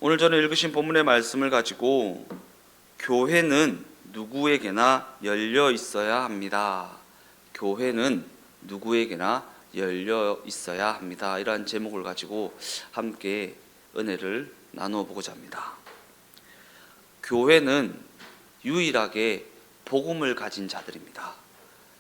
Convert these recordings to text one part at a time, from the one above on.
오늘 전에 읽으신 본문의 말씀을 가지고 교회는 누구에게나 열려 있어야 합니다. 교회는 누구에게나 열려 있어야 합니다. 이러한 제목을 가지고 함께 은혜를 나누어 보고자 합니다. 교회는 유일하게 복음을 가진 자들입니다.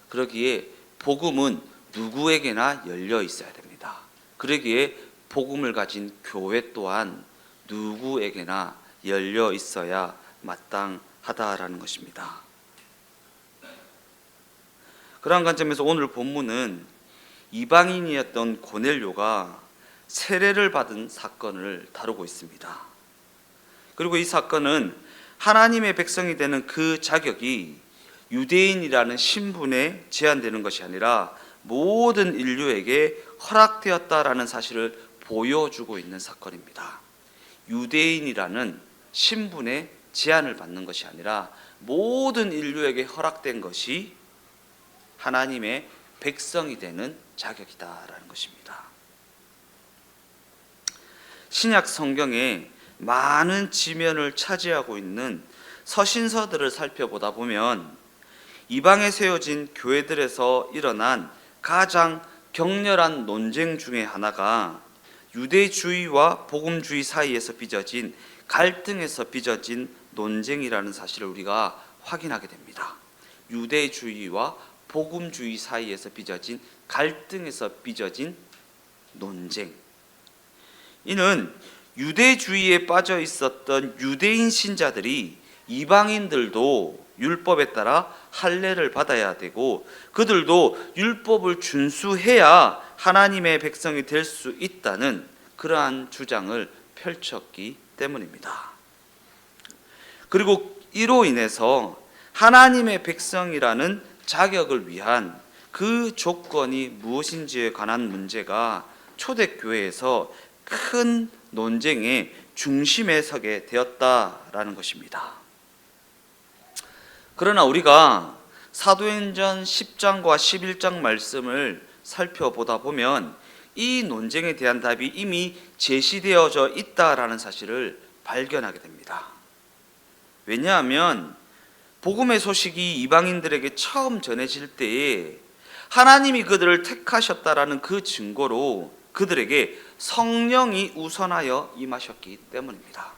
그러기에 복음은 누구에게나 열려 있어야 됩니다. 그러기에 복음을 가진 교회 또한 누구에게나 열려 있어야 마땅하다라는 것입니다. 그러한 관점에서 오늘 본문은 이방인이었던 고넬료가 세례를 받은 사건을 다루고 있습니다. 그리고 이 사건은 하나님의 백성이 되는 그 자격이 유대인이라는 신분에 제한되는 것이 아니라 모든 인류에게 허락되었다라는 사실을 보여주고 있는 사건입니다. 유대인이라는 신분에 제한을 받는 것이 아니라 모든 인류에게 허락된 것이 하나님의 백성이 되는 자격이다라는 것입니다. 신약 성경에 많은 지면을 차지하고 있는 서신서들을 살펴보다 보면 이방에 세워진 교회들에서 일어난 가장 격렬한 논쟁 중에 하나가 유대주의와 복음주의 사이에서 빚어진 갈등에서 빚어진 논쟁이라는 사실을 우리가 확인하게 됩니다. 유대주의와 복음주의 사이에서 빚어진 갈등에서 빚어진 논쟁. 이는 유대주의에 빠져 있었던 유대인 신자들이 이방인들도 율법에 따라 할례를 받아야 되고 그들도 율법을 준수해야 하나님의 백성이 될 수 있다는 그러한 주장을 펼쳤기 때문입니다. 그리고 이로 인해서 하나님의 백성이라는 자격을 위한 그 조건이 무엇인지에 관한 문제가 초대교회에서 큰 논쟁의 중심에 서게 되었다라는 것입니다. 그러나 우리가 사도행전 10장과 11장 말씀을 살펴보다 보면 이 논쟁에 대한 답이 이미 제시되어져 있다라는 사실을 발견하게 됩니다. 왜냐하면 복음의 소식이 이방인들에게 처음 전해질 때에 하나님이 그들을 택하셨다라는 그 증거로 그들에게 성령이 우선하여 임하셨기 때문입니다.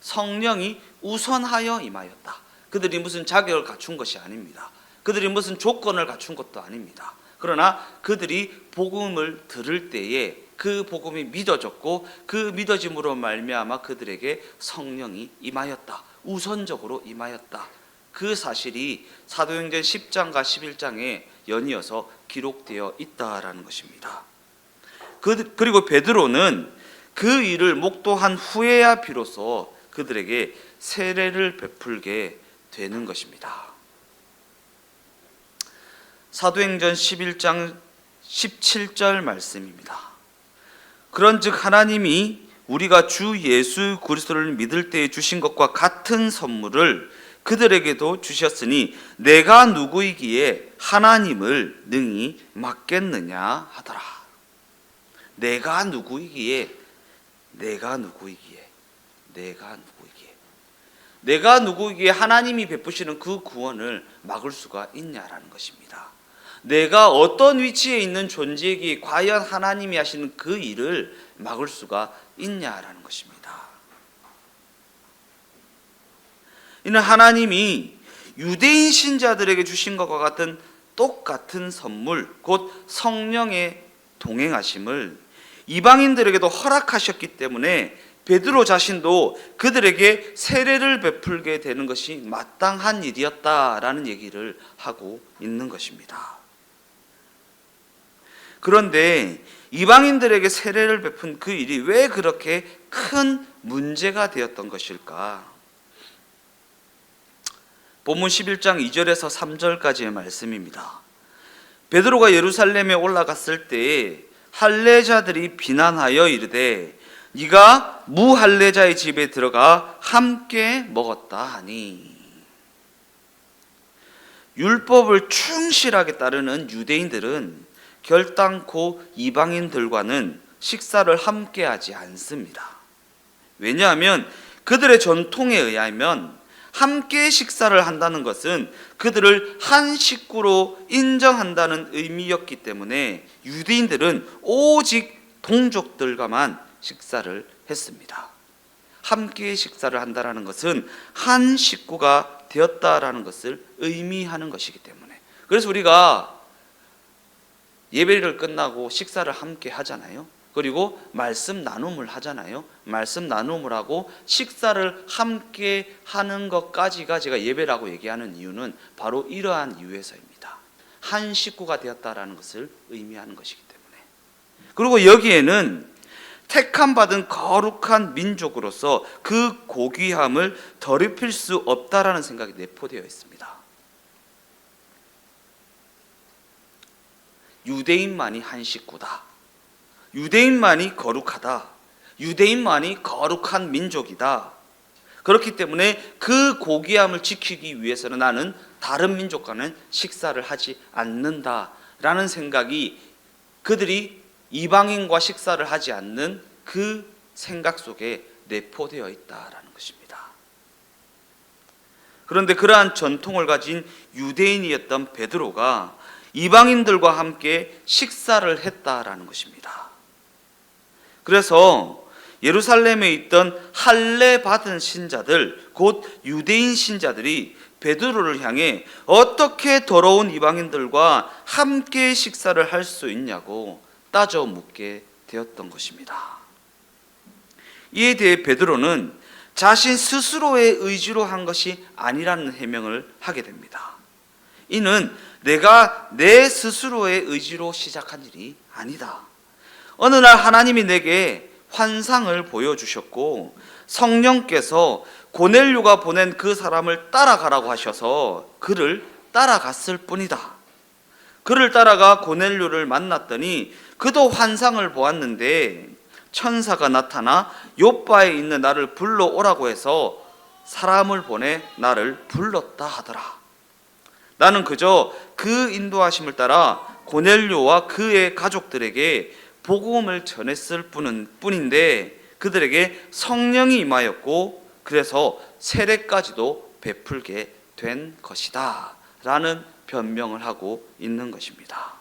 성령이 우선하여 임하였다. 그들이 무슨 자격을 갖춘 것이 아닙니다. 그들이 무슨 조건을 갖춘 것도 아닙니다. 그러나 그들이 복음을 들을 때에 그 복음이 믿어졌고 그 믿어짐으로 말미암아 그들에게 성령이 임하였다. 우선적으로 임하였다. 그 사실이 사도행전 10장과 11장에 연이어서 기록되어 있다라는 것입니다. 그리고 베드로는 그 일을 목도한 후에야 비로소 그들에게 세례를 베풀게 되는 것입니다. 사도행전 11장 17절 말씀입니다. 그런즉 하나님이 우리가 주 예수 그리스도를 믿을 때에 주신 것과 같은 선물을 그들에게도 주셨으니 내가 누구이기에 하나님을 능히 맡겠느냐 하더라. 내가 누구이기에 하나님이 베푸시는 그 구원을 막을 수가 있냐라는 것입니다. 내가 어떤 위치에 있는 존재이기에 과연 하나님이 하시는 그 일을 막을 수가 있냐라는 것입니다. 이는 하나님이 유대인 신자들에게 주신 것과 같은 똑같은 선물, 곧 성령의 동행하심을 이방인들에게도 허락하셨기 때문에 베드로 자신도 그들에게 세례를 베풀게 되는 것이 마땅한 일이었다라는 얘기를 하고 있는 것입니다. 그런데 이방인들에게 세례를 베푼 그 일이 왜 그렇게 큰 문제가 되었던 것일까? 본문 11장 2절에서 3절까지의 말씀입니다. 베드로가 예루살렘에 올라갔을 때에 할례자들이 비난하여 이르되 네가 무할례자의 집에 들어가 함께 먹었다 하니, 율법을 충실하게 따르는 유대인들은 결단코 이방인들과는 식사를 함께 하지 않습니다. 왜냐하면 그들의 전통에 의하면 함께 식사를 한다는 것은 그들을 한 식구로 인정한다는 의미였기 때문에 유대인들은 오직 동족들과만 식사를 했습니다. 함께 식사를 한다는 것은 한 식구가 되었다라는 것을 의미하는 것이기 때문에, 그래서 우리가 예배를 끝나고 식사를 함께 하잖아요. 그리고 말씀 나눔을 하잖아요. 말씀 나눔을 하고 식사를 함께 하는 것까지가 제가 예배라고 얘기하는 이유는 바로 이러한 이유에서입니다. 한 식구가 되었다라는 것을 의미하는 것이기 때문에. 그리고 여기에는 택함 받은 거룩한 민족으로서 그 고귀함을 더럽힐 수 없다라는 생각이 내포되어 있습니다. 유대인만이 한 식구다. 유대인만이 거룩하다. 유대인만이 거룩한 민족이다. 그렇기 때문에 그 고귀함을 지키기 위해서는 나는 다른 민족과는 식사를 하지 않는다라는 생각이, 그들이 이방인과 식사를 하지 않는 그 생각 속에 내포되어 있다라는 것입니다. 그런데 그러한 전통을 가진 유대인이었던 베드로가 이방인들과 함께 식사를 했다라는 것입니다. 그래서 예루살렘에 있던 할례 받은 신자들, 곧 유대인 신자들이 베드로를 향해 어떻게 더러운 이방인들과 함께 식사를 할 수 있냐고 따져 묻게 되었던 것입니다. 이에 대해 베드로는 자신 스스로의 의지로 한 것이 아니라는 해명을 하게 됩니다. 이는 내가 내 스스로의 의지로 시작한 일이 아니다. 어느 날 하나님이 내게 환상을 보여주셨고 성령께서 고넬료가 보낸 그 사람을 따라가라고 하셔서 그를 따라갔을 뿐이다. 그를 따라가 고넬료를 만났더니 그도 환상을 보았는데 천사가 나타나 요바에 있는 나를 불러오라고 해서 사람을 보내 나를 불렀다 하더라. 나는 그저 그 인도하심을 따라 고넬료와 그의 가족들에게 복음을 전했을 뿐인데 그들에게 성령이 임하였고 그래서 세례까지도 베풀게 된 것이다 라는 변명을 하고 있는 것입니다.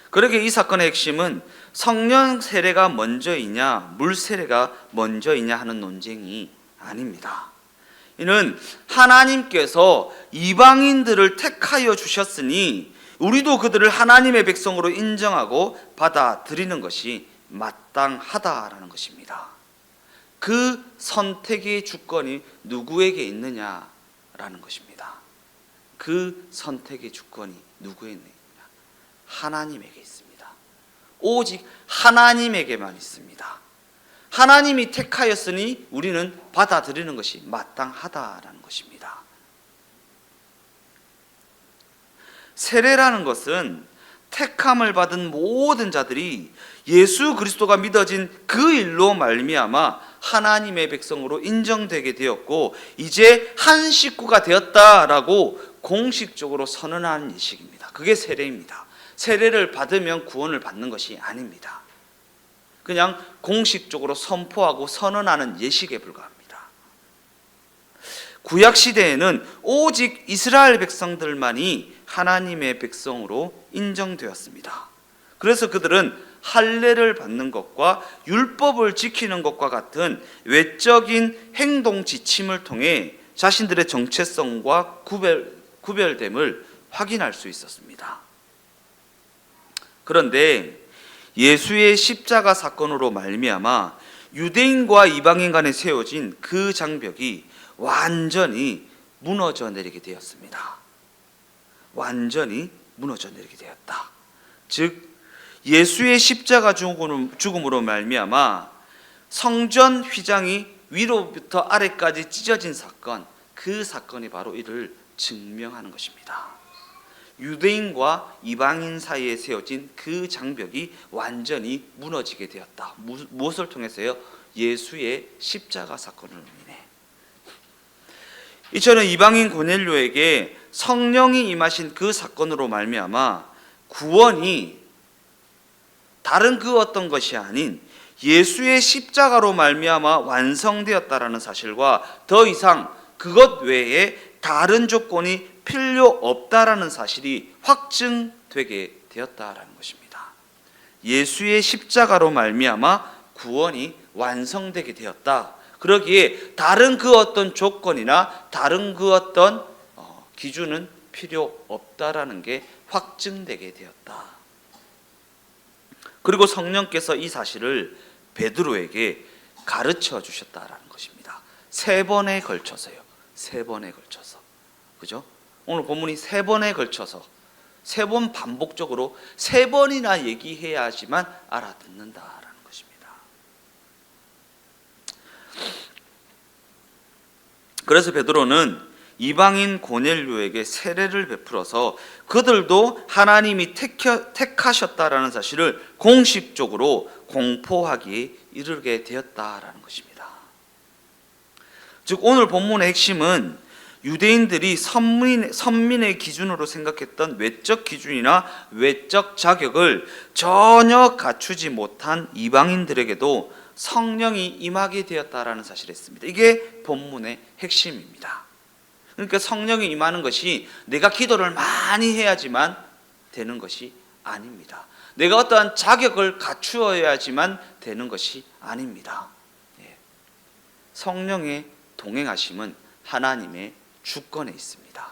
그러게 이 사건의 핵심은 성령 세례가 먼저이냐 물 세례가 먼저이냐 하는 논쟁이 아닙니다. 이는 하나님께서 이방인들을 택하여 주셨으니 우리도 그들을 하나님의 백성으로 인정하고 받아들이는 것이 마땅하다라는 것입니다. 그 선택의 주권이 누구에게 있느냐라는 것입니다. 그 선택의 주권이 누구에게 있느냐? 하나님에게 있습니다. 오직 하나님에게만 있습니다. 하나님이 택하였으니 우리는 받아들이는 것이 마땅하다라는 것입니다. 세례라는 것은 택함을 받은 모든 자들이 예수 그리스도가 믿어진 그 일로 말미암아 하나님의 백성으로 인정되게 되었고 이제 한 식구가 되었다라고 공식적으로 선언하는 예식입니다. 그게 세례입니다. 세례를 받으면 구원을 받는 것이 아닙니다. 그냥 공식적으로 선포하고 선언하는 예식에 불과합니다. 구약 시대에는 오직 이스라엘 백성들만이 하나님의 백성으로 인정되었습니다. 그래서 그들은 할례를 받는 것과 율법을 지키는 것과 같은 외적인 행동 지침을 통해 자신들의 정체성과 구별됨을 확인할 수 있었습니다. 그런데 예수의 십자가 사건으로 말미암아 유대인과 이방인 간에 세워진 그 장벽이 완전히 무너져 내리게 되었습니다. 완전히 무너져 내리게 되었다. 즉 예수의 십자가 죽음으로 말미암아 성전 휘장이 위로부터 아래까지 찢어진 사건, 그 사건이 바로 이를 증명하는 것입니다. 유대인과 이방인 사이에 세워진 그 장벽이 완전히 무너지게 되었다. 무엇을 통해서요? 예수의 십자가 사건을 인해. 이처럼 이방인 고넬료에게 성령이 임하신 그 사건으로 말미암아 구원이 다른 그 어떤 것이 아닌 예수의 십자가로 말미암아 완성되었다라는 사실과 더 이상 그것 외에 다른 조건이 필요 없다라는 사실이 확증되게 되었다라는 것입니다. 예수의 십자가로 말미암아 구원이 완성되게 되었다. 그러기에 다른 그 어떤 조건이나 다른 그 어떤 기준은 필요 없다라는 게 확증되게 되었다. 그리고 성령께서 이 사실을 베드로에게 가르쳐 주셨다라는 것입니다. 3번에 걸쳐서요. 3번에 걸쳐서. 그죠? 오늘 본문이 3번에 걸쳐서 3번 반복적으로 3번이나 얘기해야지만 알아듣는다라는 것입니다. 그래서 베드로는 이방인 고넬료에게 세례를 베풀어서 그들도 하나님이 택하셨다라는 사실을 공식적으로 공포하기에 이르게 되었다라는 것입니다. 즉 오늘 본문의 핵심은 유대인들이 선민의 기준으로 생각했던 외적 기준이나 외적 자격을 전혀 갖추지 못한 이방인들에게도 성령이 임하게 되었다라는 사실이었습니다. 이게 본문의 핵심입니다. 그러니까 성령이 임하는 것이 내가 기도를 많이 해야지만 되는 것이 아닙니다. 내가 어떠한 자격을 갖추어야지만 되는 것이 아닙니다. 성령의 동행하심은 하나님의 주권에 있습니다.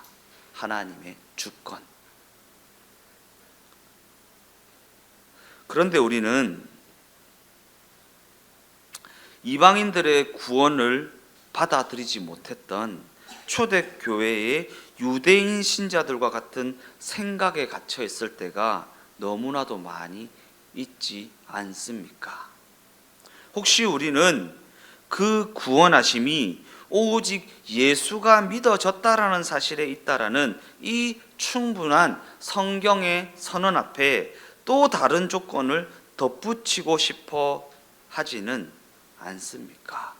하나님의 주권. 그런데 우리는 이방인들의 구원을 받아들이지 못했던 초대교회의 유대인 신자들과 같은 생각에 갇혀 있을 때가 너무나도 많이 있지 않습니까? 혹시 우리는 그 구원하심이 오직 예수가 믿어졌다라는 사실에 있다라는 이 충분한 성경의 선언 앞에 또 다른 조건을 덧붙이고 싶어 하지는 않습니까?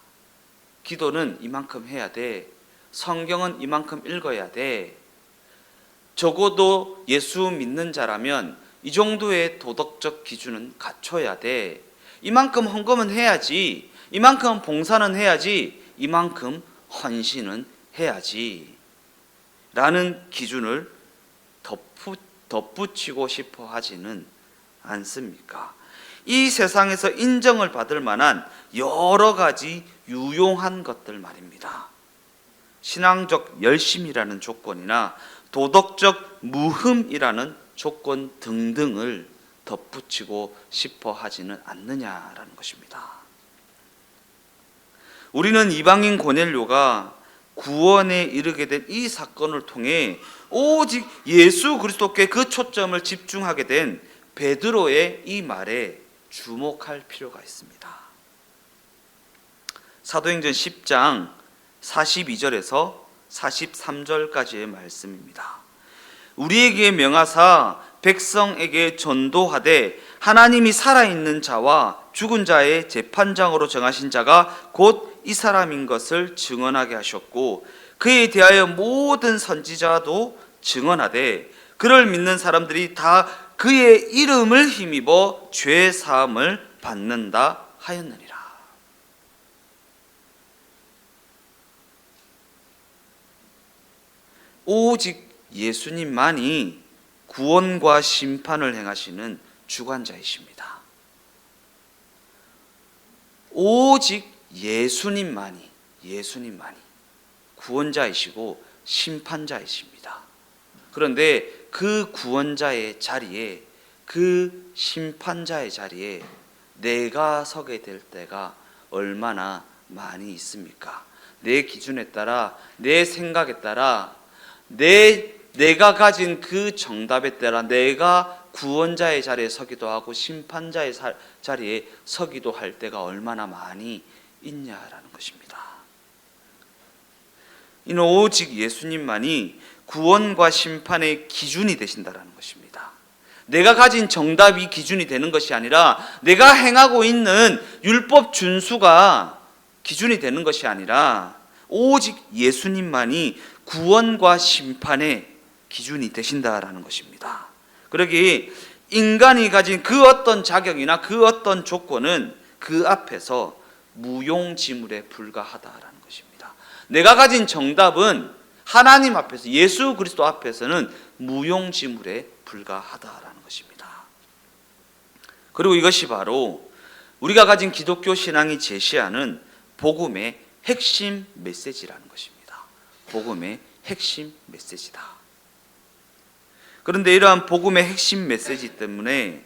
기도는 이만큼 해야 돼. 성경은 이만큼 읽어야 돼. 적어도 예수 믿는 자라면 이 정도의 도덕적 기준은 갖춰야 돼. 이만큼 헌금은 해야지. 이만큼 봉사는 해야지. 이만큼 헌신은 해야지. 라는 기준을 덧붙이고 싶어 하지는 않습니까? 이 세상에서 인정을 받을 만한 여러 가지 유용한 것들 말입니다. 신앙적 열심이라는 조건이나 도덕적 무흠이라는 조건 등등을 덧붙이고 싶어 하지는 않느냐라는 것입니다. 우리는 이방인 고넬료가 구원에 이르게 된 이 사건을 통해 오직 예수 그리스도께 그 초점을 집중하게 된 베드로의 이 말에 주목할 필요가 있습니다. 사도행전 10장 42절에서 43절까지의 말씀입니다. 우리에게 명하사 백성에게 전도하되 하나님이 살아있는 자와 죽은 자의 재판장으로 정하신 자가 곧 이 사람인 것을 증언하게 하셨고 그에 대하여 모든 선지자도 증언하되 그를 믿는 사람들이 다 그의 이름을 힘입어 죄 사함을 받는다 하였느니라. 오직 예수님만이 구원과 심판을 행하시는 주관자이십니다. 오직 예수님만이 구원자이시고 심판자이십니다. 그런데 그 구원자의 자리에, 그 심판자의 자리에 내가 서게 될 때가 얼마나 많이 있습니까? 내 기준에 따라, 내 생각에 따라, 내가 가진 그 정답에 따라 내가 구원자의 자리에 서기도 하고 심판자의 자리에 서기도 할 때가 얼마나 많이 있냐라는 것입니다. 이는 오직 예수님만이 구원과 심판의 기준이 되신다라는 것입니다. 내가 가진 정답이 기준이 되는 것이 아니라 내가 행하고 있는 율법 준수가 기준이 되는 것이 아니라 오직 예수님만이 구원과 심판의 기준이 되신다라는 것입니다. 그러기 인간이 가진 그 어떤 자격이나 그 어떤 조건은 그 앞에서 무용지물에 불과하다라는 것입니다. 내가 가진 정답은 하나님 앞에서, 예수 그리스도 앞에서는 무용지물에 불과하다라는 것입니다. 그리고 이것이 바로 우리가 가진 기독교 신앙이 제시하는 복음의 핵심 메시지라는 것입니다. 복음의 핵심 메시지다. 그런데 이러한 복음의 핵심 메시지 때문에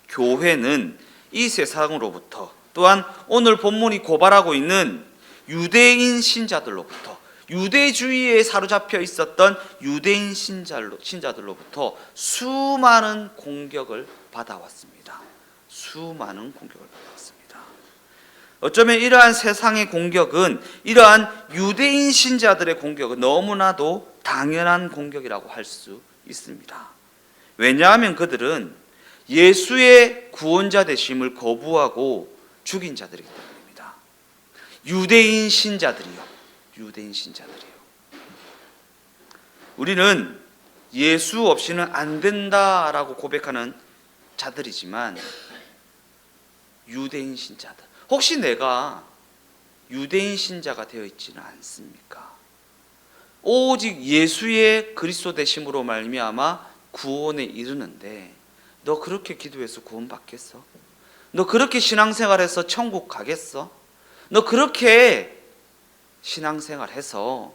교회는 이 세상으로부터, 또한 오늘 본문이 고발하고 있는 유대인 신자들로부터, 유대주의에 사로잡혀 있었던 유대인 신자들로부터 수많은 공격을 받아왔습니다. 수많은 공격을 받아왔습니다. 어쩌면 이러한 세상의 공격은, 이러한 유대인 신자들의 공격은 너무나도 당연한 공격이라고 할 수 있습니다. 왜냐하면 그들은 예수의 구원자 되심을 거부하고 죽인 자들이기 때문입니다. 유대인 신자들이요. 우리는 예수 없이는 안 된다라고 고백하는 자들이지만, 유대인 신자들, 혹시 내가 유대인 신자가 되어 있지는 않습니까? 오직 예수의 그리스도 되심으로 말미암아 구원에 이르는데, 너 그렇게 기도해서 구원 받겠어? 너 그렇게 신앙생활해서 천국 가겠어? 너 그렇게 신앙생활해서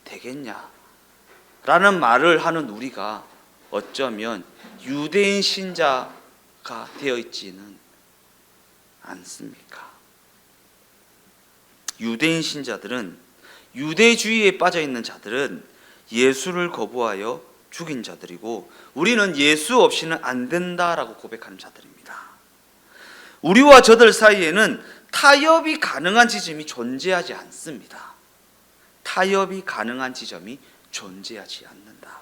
되겠냐? 라는 말을 하는 우리가 어쩌면 유대인 신자가 되어 있지는 않습니까? 유대인 신자들은, 유대주의에 빠져 있는 자들은 예수를 거부하여 죽인 자들이고, 우리는 예수 없이는 안 된다라고 고백하는 자들입니다. 우리와 저들 사이에는 타협이 가능한 지점이 존재하지 않습니다. 타협이 가능한 지점이 존재하지 않는다.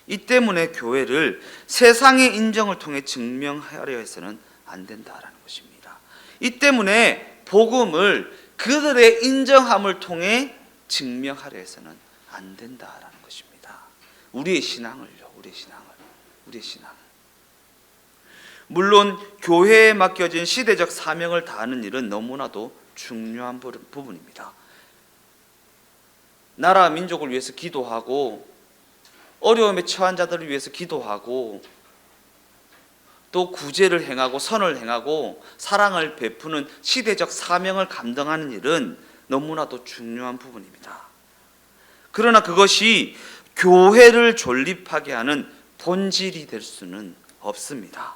이 때문에 교회를 세상의 인정을 통해 증명하려 해서는 안 된다라는 것입니다. 이 때문에 복음을 그들의 인정함을 통해 증명하려 해서는 안 된다라는 것입니다. 우리의 신앙을요. 우리의 신앙을. 물론 교회에 맡겨진 시대적 사명을 다하는 일은 너무나도 중요한 부분입니다. 나라 민족을 위해서 기도하고, 어려움에 처한 자들을 위해서 기도하고, 또 구제를 행하고 선을 행하고 사랑을 베푸는 시대적 사명을 감당하는 일은 너무나도 중요한 부분입니다. 그러나 그것이 교회를 존립하게 하는 본질이 될 수는 없습니다.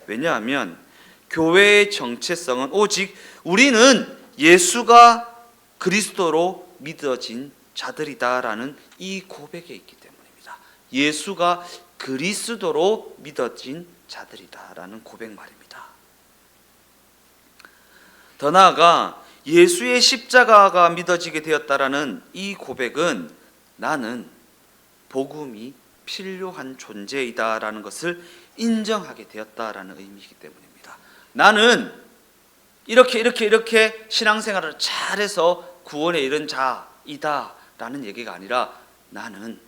왜냐하면 교회의 정체성은 오직 우리는 예수가 그리스도로 믿어진 자들이다라는 이 고백에 있기 때문입니다. 예수가 그리스도로 믿어진 자들이다라는 고백 말입니다. 더 나아가 예수의 십자가가 믿어지게 되었다라는 이 고백은 나는 복음이 필요한 존재이다라는 것을 인정하게 되었다라는 의미이기 때문입니다. 나는 이렇게 신앙생활을 잘해서 구원에 이른 자이다라는 얘기가 아니라, 나는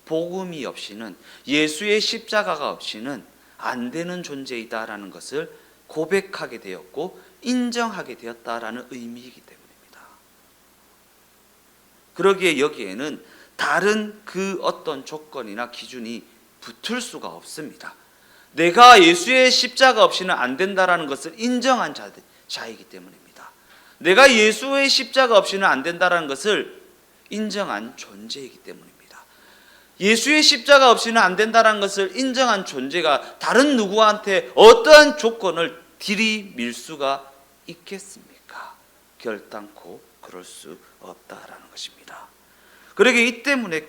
복음이 없이는, 예수의 십자가가 없이는 안 되는 존재이다라는 것을 고백하게 되었고 인정하게 되었다라는 의미이기 때문입니다. 그러기에 여기에는 다른 그 어떤 조건이나 기준이 붙을 수가 없습니다. 내가 예수의 십자가 없이는 안 된다라는 것을 인정한 자이기 때문입니다. 내가 예수의 십자가 없이는 안 된다라는 것을 인정한 존재이기 때문입니다. 예수의 십자가 없이는 안 된다는 것을 인정한 존재가 다른 누구한테 어떠한 조건을 들이밀 수가 있겠습니까? 결단코 그럴 수 없다라는 것입니다. 그러기에 이 때문에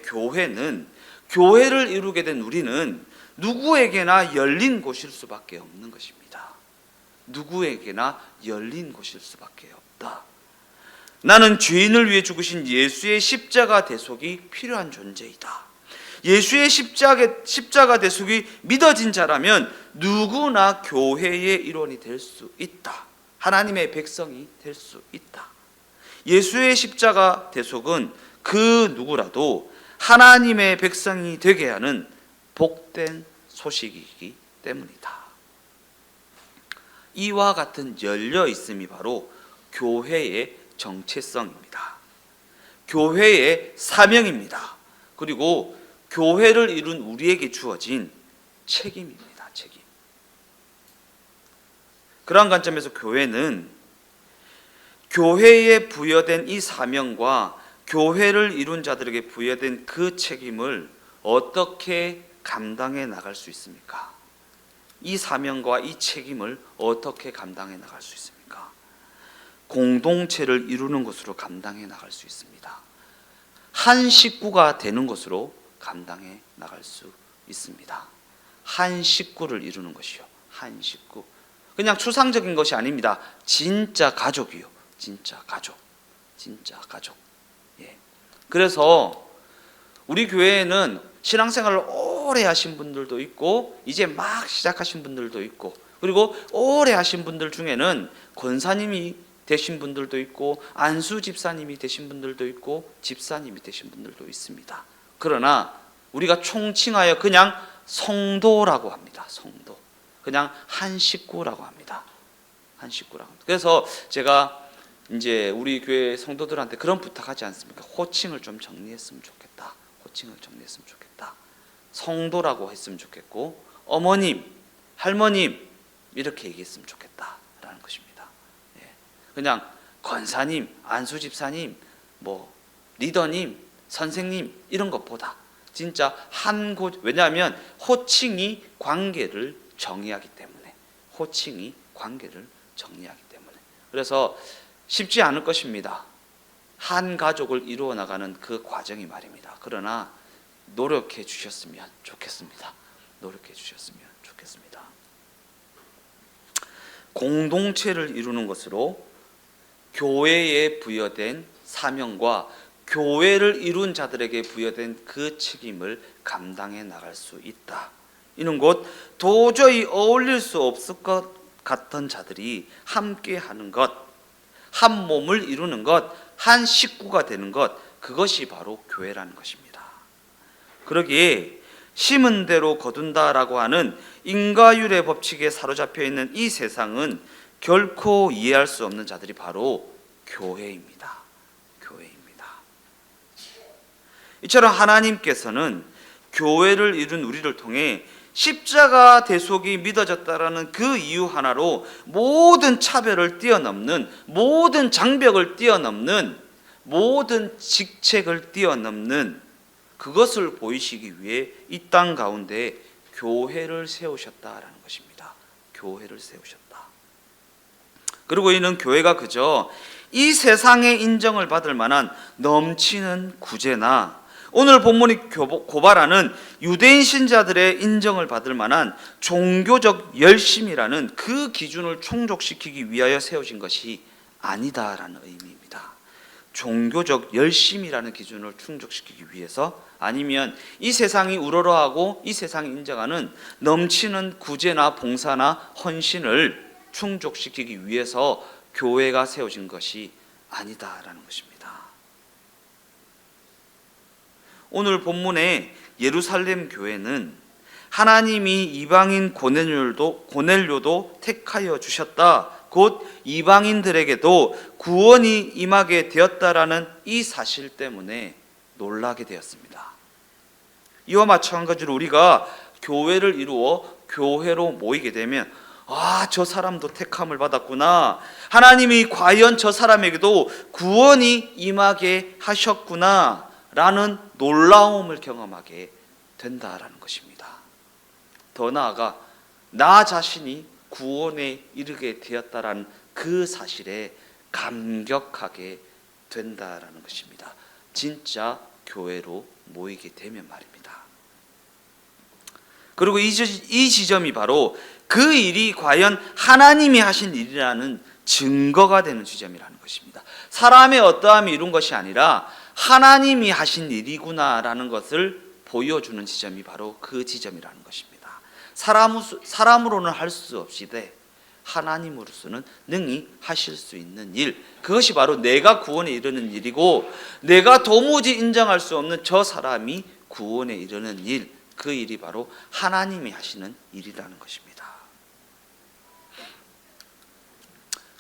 교회를 이루게 된 우리는 누구에게나 열린 곳일 수밖에 없는 것입니다. 누구에게나 열린 곳일 수밖에 없다. 나는 죄인을 위해 죽으신 예수의 십자가 대속이 필요한 존재이다. 예수의 십자가 대속이 믿어진 자라면 누구나 교회의 일원이 될 수 있다. 하나님의 백성이 될 수 있다. 예수의 십자가 대속은 그 누구라도 하나님의 백성이 되게 하는 복된 소식이기 때문이다. 이와 같은 열려 있음이 바로 교회의 정체성입니다. 교회의 사명입니다. 그리고 교회를 이룬 우리에게 주어진 책임입니다. 책임. 그러한 관점에서 교회는 교회에 부여된 이 사명과 교회를 이룬 자들에게 부여된 그 책임을 어떻게 감당해 나갈 수 있습니까? 이 사명과 이 책임을 어떻게 감당해 나갈 수 있습니까? 공동체를 이루는 것으로 감당해 나갈 수 있습니다. 한 식구가 되는 것으로 감당해 나갈 수 있습니다. 한 식구를 이루는 것이요. 한 식구. 그냥 추상적인 것이 아닙니다. 진짜 가족이요. 진짜 가족. 진짜 가족. 예. 그래서 우리 교회에는 신앙생활을 오래 하신 분들도 있고 이제 막 시작하신 분들도 있고 그리고 오래 하신 분들 중에는 권사님이 되신 분들도 있고 안수 집사님이 되신 분들도 있고 집사님이 되신 분들도 있습니다. 그러나 우리가 총칭하여 그냥 성도라고 합니다. 성도. 그냥 한 식구라고 합니다. 한 식구라고 합니다. 그래서 제가 이제 우리 교회 성도들한테 그런 부탁하지 않습니까? 호칭을 좀 정리했으면 좋겠다. 호칭을 정리했으면 좋겠다. 성도라고 했으면 좋겠고 어머님, 할머님 이렇게 얘기했으면 좋겠다라는 것입니다. 예. 그냥 권사님, 안수집사님, 뭐 리더님, 선생님 이런 것보다 진짜 왜냐하면 호칭이 관계를 정의하기 때문에 호칭이 관계를 정의하기 때문에 그래서 쉽지 않을 것입니다. 한 가족을 이루어 나가는 그 과정이 말입니다. 그러나 노력해 주셨으면 좋겠습니다. 노력해 주셨으면 좋겠습니다. 공동체를 이루는 것으로 교회에 부여된 사명과 교회를 이룬 자들에게 부여된 그 책임을 감당해 나갈 수 있다. 이는 곧 도저히 어울릴 수 없을 것 같던 자들이 함께 하는 것, 한 몸을 이루는 것, 한 식구가 되는 것, 그것이 바로 교회라는 것입니다. 그러기에 심은 대로 거둔다라고 하는 인과율의 법칙에 사로잡혀 있는 이 세상은 결코 이해할 수 없는 자들이 바로 교회입니다. 교회입니다. 이처럼 하나님께서는 교회를 이룬 우리를 통해 십자가 대속이 믿어졌다라는 그 이유 하나로 모든 차별을 뛰어넘는, 모든 장벽을 뛰어넘는, 모든 직책을 뛰어넘는 그것을 보이시기 위해 이 땅 가운데 교회를 세우셨다라는 것입니다. 교회를 세우셨다. 그리고 이는 교회가 그저 이 세상의 인정을 받을 만한 넘치는 구제나 오늘 본문이 고발하는 유대인 신자들의 인정을 받을 만한 종교적 열심이라는 그 기준을 충족시키기 위하여 세워진 것이 아니다라는 의미입니다. 종교적 열심이라는 기준을 충족시키기 위해서 아니면 이 세상이 우러러하고 이 세상이 인정하는 넘치는 구제나 봉사나 헌신을 충족시키기 위해서 교회가 세워진 것이 아니다라는 것입니다. 오늘 본문의 예루살렘 교회는 하나님이 이방인 고넬료도 택하여 주셨다. 곧 이방인들에게도 구원이 임하게 되었다라는 이 사실 때문에 놀라게 되었습니다. 이와 마찬가지로 우리가 교회를 이루어 교회로 모이게 되면 저 사람도 택함을 받았구나. 하나님이 과연 저 사람에게도 구원이 임하게 하셨구나 라는 놀라움을 경험하게 된다라는 것입니다. 더 나아가 나 자신이 구원에 이르게 되었다라는 그 사실에 감격하게 된다라는 것입니다. 진짜 교회로 모이게 되면 말입니다. 그리고 이 지점이 바로 그 일이 과연 하나님이 하신 일이라는 증거가 되는 지점이라는 것입니다. 사람의 어떠함이 이룬 것이 아니라 하나님이 하신 일이구나라는 것을 보여주는 지점이 바로 그 지점이라는 것입니다. 사람으로는 할 수 없이되 하나님으로서는 능히 하실 수 있는 일, 그것이 바로 내가 구원에 이르는 일이고 내가 도무지 인정할 수 없는 저 사람이 구원에 이르는 일, 그 일이 바로 하나님이 하시는 일이라는 것입니다.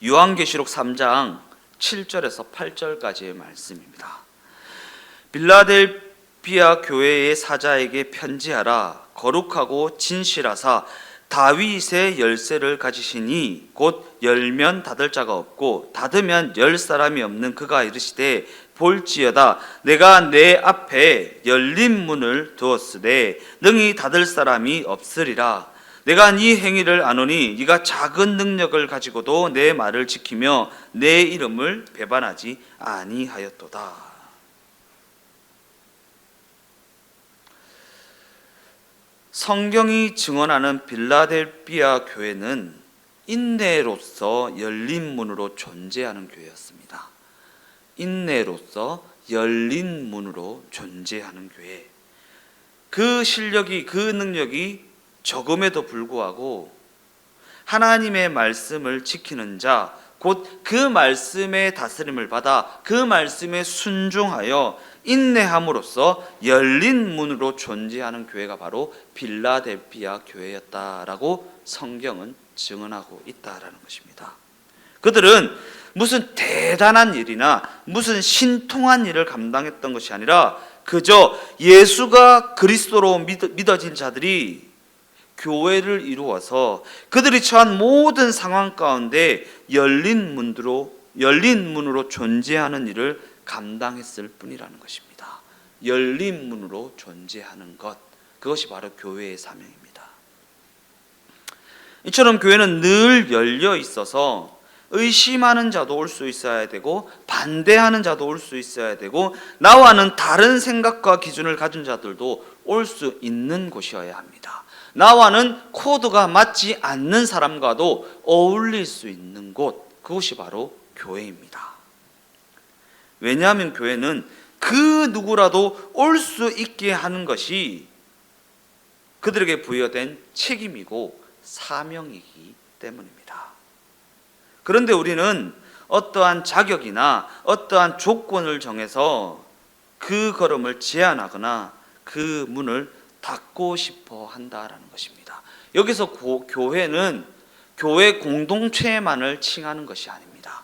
요한계시록 3장 7절에서 8절까지의 말씀입니다. 빌라델비아 교회의 사자에게 편지하라. 거룩하고 진실하사 다윗의 열쇠를 가지시니 곧 열면 닫을 자가 없고 닫으면 열 사람이 없는 그가 이르시되 볼지어다 내가 내 앞에 열린 문을 두었으되 능히 닫을 사람이 없으리라. 내가 네 행위를 아노니 네가 작은 능력을 가지고도 내 말을 지키며 내 이름을 배반하지 아니하였도다. 성경이 증언하는 빌라델비아 교회는 인내로서 열린 문으로 존재하는 교회였습니다. 인내로서 열린 문으로 존재하는 교회. 그 실력이, 그 능력이 적음에도 불구하고 하나님의 말씀을 지키는 자, 곧 그 말씀의 다스림을 받아 그 말씀에 순종하여 인내함으로써 열린 문으로 존재하는 교회가 바로 빌라델비아 교회였다라고 성경은 증언하고 있다라는 것입니다. 그들은 무슨 대단한 일이나 무슨 신통한 일을 감당했던 것이 아니라 그저 예수가 그리스도로 믿어진 자들이 교회를 이루어서 그들이 처한 모든 상황 가운데 열린 문으로 존재하는 일을 감당했을 뿐이라는 것입니다. 열린 문으로 존재하는 것, 그것이 바로 교회의 사명입니다. 이처럼 교회는 늘 열려 있어서 의심하는 자도 올 수 있어야 되고 반대하는 자도 올 수 있어야 되고 나와는 다른 생각과 기준을 가진 자들도 올 수 있는 곳이어야 합니다. 나와는 코드가 맞지 않는 사람과도 어울릴 수 있는 곳, 그것이 바로 교회입니다. 왜냐하면 교회는 그 누구라도 올 수 있게 하는 것이 그들에게 부여된 책임이고 사명이기 때문입니다. 그런데 우리는 어떠한 자격이나 어떠한 조건을 정해서 그 걸음을 제한하거나 그 문을 닫고 싶어 한다라는 것입니다. 여기서 교회는 교회 공동체만을 칭하는 것이 아닙니다.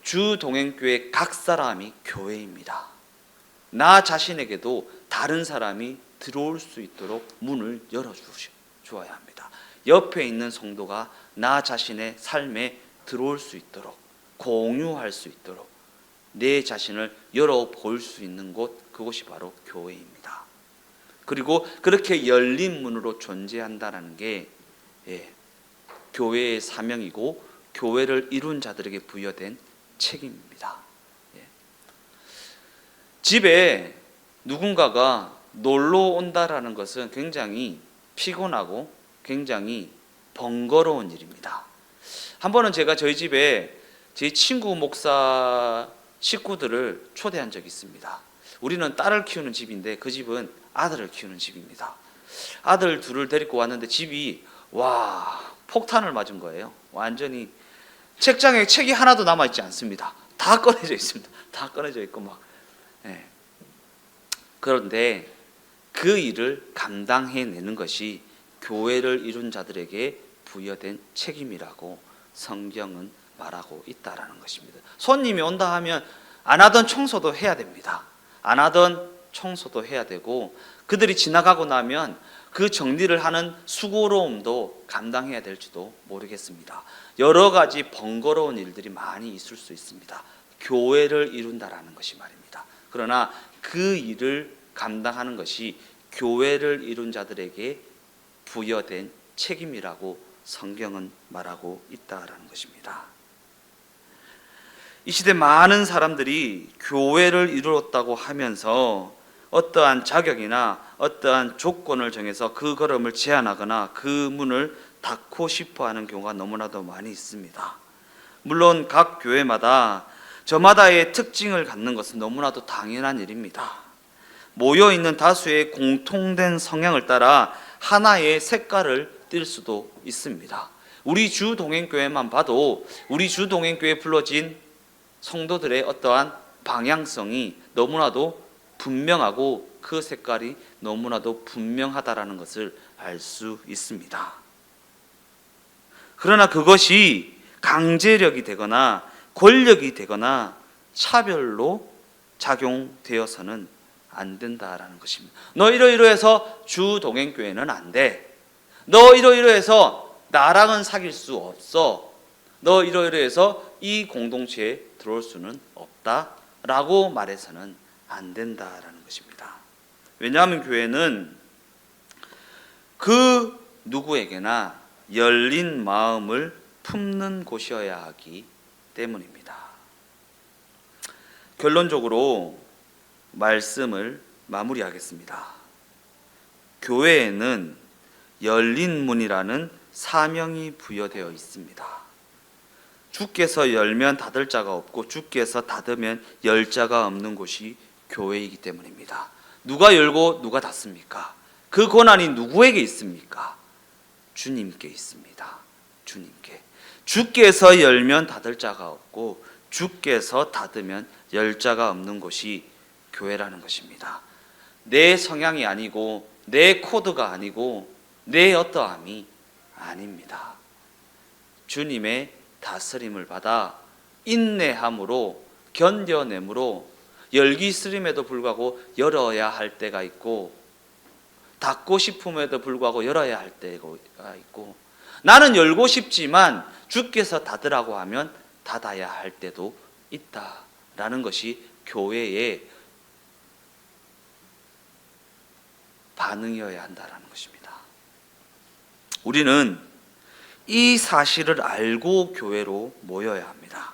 주동행교회 각 사람이 교회입니다. 나 자신에게도 다른 사람이 들어올 수 있도록 문을 열어주어야 합니다. 옆에 있는 성도가 나 자신의 삶에 들어올 수 있도록, 공유할 수 있도록 내 자신을 열어볼 수 있는 곳, 그것이 바로 교회입니다. 그리고 그렇게 열린 문으로 존재한다는 게 교회의 사명이고 교회를 이룬 자들에게 부여된 책임입니다. 집에 누군가가 놀러 온다라는 것은 굉장히 피곤하고 굉장히 번거로운 일입니다. 한 번은 제가 저희 집에 제 친구 목사 식구들을 초대한 적이 있습니다. 우리는 딸을 키우는 집인데 그 집은 아들을 키우는 집입니다. 아들 둘을 데리고 왔는데 집이 폭탄을 맞은 거예요. 완전히 책장에 책이 하나도 남아있지 않습니다. 다 꺼내져 있습니다. 다 꺼내져 있고 막. 그런데 그 일을 감당해내는 것이 교회를 이룬 자들에게 부여된 책임이라고 성경은 말하고 있다라는 것입니다. 손님이 온다 하면 안 하던 청소도 해야 됩니다. 안 하던 청소도 해야 되고 그들이 지나가고 나면 그 정리를 하는 수고로움도 감당해야 될지도 모르겠습니다. 여러 가지 번거로운 일들이 많이 있을 수 있습니다. 교회를 이룬다라는 것이 말입니다. 그러나 그 일을 감당하는 것이 교회를 이룬 자들에게 부여된 책임이라고 성경은 말하고 있다라는 것입니다. 이 시대 많은 사람들이 교회를 이루었다고 하면서 어떠한 자격이나 어떠한 조건을 정해서 그 걸음을 제한하거나 그 문을 닫고 싶어하는 경우가 너무나도 많이 있습니다. 물론 각 교회마다 저마다의 특징을 갖는 것은 너무나도 당연한 일입니다. 모여있는 다수의 공통된 성향을 따라 하나의 색깔을 띌 수도 있습니다. 우리 주동행교회만 봐도 우리 주동행교회에 불러진 성도들의 어떠한 방향성이 너무나도 분명하고 그 색깔이 너무나도 분명하다라는 것을 알 수 있습니다. 그러나 그것이 강제력이 되거나 권력이 되거나 차별로 작용되어서는 안 된다라는 것입니다. 너 이러이러해서 주동행교회는 안 돼. 너 이러이러해서 나랑은 사귈 수 없어. 너 이러이러해서 이 공동체에 들어올 수는 없다라고 말해서는 안 된다라는 것입니다. 왜냐하면 교회는 그 누구에게나 열린 마음을 품는 곳이어야 하기 때문입니다. 결론적으로 말씀을 마무리하겠습니다. 교회에는 열린 문이라는 사명이 부여되어 있습니다. 주께서 열면 닫을 자가 없고 주께서 닫으면 열 자가 없는 곳이 교회이기 때문입니다. 누가 열고 누가 닫습니까? 그 권한이 누구에게 있습니까? 주님께 있습니다. 주님께. 주께서 열면 닫을 자가 없고 주께서 닫으면 열 자가 없는 곳이 교회라는 것입니다. 내 성향이 아니고 내 코드가 아니고 내 어떠함이 아닙니다. 주님의 다스림을 받아 인내함으로 견뎌냄으로 열기 싫음에도 불구하고 열어야 할 때가 있고 닫고 싶음에도 불구하고 열어야 할 때가 있고 나는 열고 싶지만 주께서 닫으라고 하면 닫아야 할 때도 있다라는 것이 교회의 반응이어야 한다라는 것입니다. 우리는 이 사실을 알고 교회로 모여야 합니다.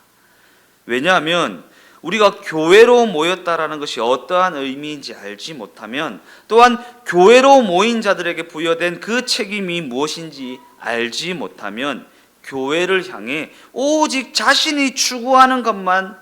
왜냐하면 우리가 교회로 모였다라는 것이 어떠한 의미인지 알지 못하면 또한 교회로 모인 자들에게 부여된 그 책임이 무엇인지 알지 못하면 교회를 향해 오직 자신이 추구하는 것만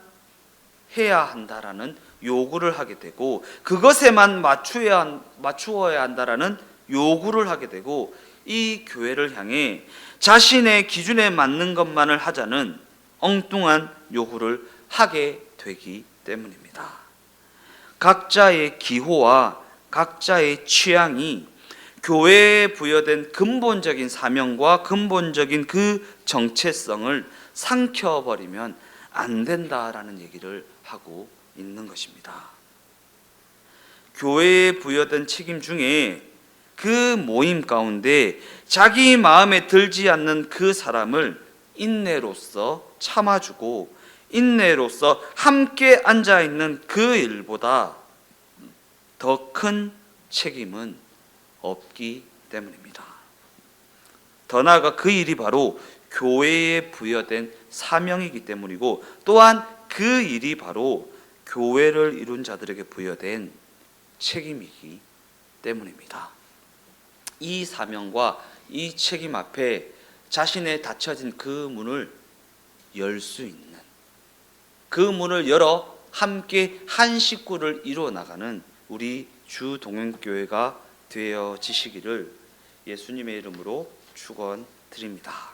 해야 한다라는 요구를 하게 되고 그것에만 맞추어야 한다라는 요구를 하게 되고 이 교회를 향해 자신의 기준에 맞는 것만을 하자는 엉뚱한 요구를 하게 되기 때문입니다. 각자의 기호와 각자의 취향이 교회에 부여된 근본적인 사명과 근본적인 그 정체성을 삼켜버리면 안 된다라는 얘기를 하고 있는 것입니다. 교회에 부여된 책임 중에 그 모임 가운데 자기 마음에 들지 않는 그 사람을 인내로서 참아주고 인내로서 함께 앉아있는 그 일보다 더 큰 책임은 없기 때문입니다. 더 나아가 그 일이 바로 교회에 부여된 사명이기 때문이고 또한 그 일이 바로 교회를 이룬 자들에게 부여된 책임이기 때문입니다. 이 사명과 이 책임 앞에 자신의 닫혀진 그 문을 열 수 있는 그 문을 열어 함께 한 식구를 이루어 나가는 우리 주동행교회가 되어지시기를 예수님의 이름으로 축원드립니다.